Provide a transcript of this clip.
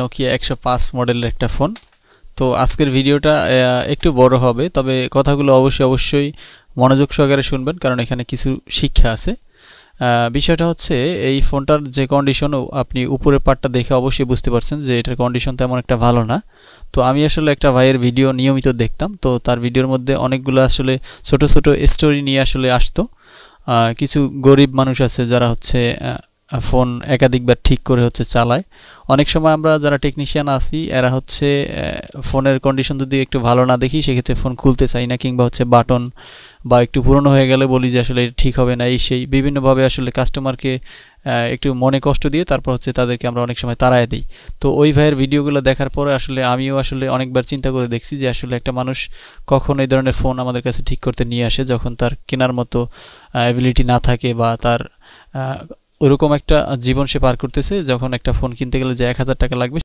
Nokia 105 মডেলের একটা phone. তো আজকের ভিডিওটা একটু বড় হবে, তবে কথাগুলো অবশ্যই মনোযোগ সহকারে শুনবেন, কারণ এখানে কিছু শিক্ষা আছে। বিষয়টা হচ্ছে এই ফোনটার যে কন্ডিশন, আপনি উপরের পার্টটা দেখে অবশ্যই বুঝতে পারছেন যে এটার কন্ডিশন তেমন একটা ভালো না। তো আমি আসলে একটা ভাইয়ের ভিডিও নিয়মিত দেখতাম, তো তার ভিডিওর মধ্যে অনেকগুলো আসলে ছোট স্টোরি নিয়ে আসলে আসতো। কিছু গরিব মানুষ আছে যারা হচ্ছে ফোন একাধিকবার ঠিক করে হচ্ছে চালায়। অনেক সময় আমরা যারা টেকনিশিয়ান আছি এরা হচ্ছে ফোনের কন্ডিশন যদি একটু ভালো না দেখি সেক্ষেত্রে ফোন খুলতে চাই না, কিংবা হচ্ছে বাটন বা একটু পুরনো হয়ে গেলে বলি যে আসলে এটা ঠিক হবে না, এই সেই বিভিন্নভাবে আসলে কাস্টমারকে একটু মনে কষ্ট দিয়ে তারপর হচ্ছে তাদেরকে আমরা অনেক সময় তাড়ায় দিই। তো ওই ভাইয়ের ভিডিওগুলো দেখার পরে আসলে আমিও আসলে অনেকবার চিন্তা করে দেখছি যে আসলে একটা মানুষ কখন এই ধরনের ফোন আমাদের কাছে ঠিক করতে নিয়ে আসে যখন তার কেনার মতো অ্যাবিলিটি না থাকে, বা তার ওরকম একটা জীবন সে পার করতেছে যখন একটা ফোন কিনতে গেলে যে 1000 টাকা লাগবে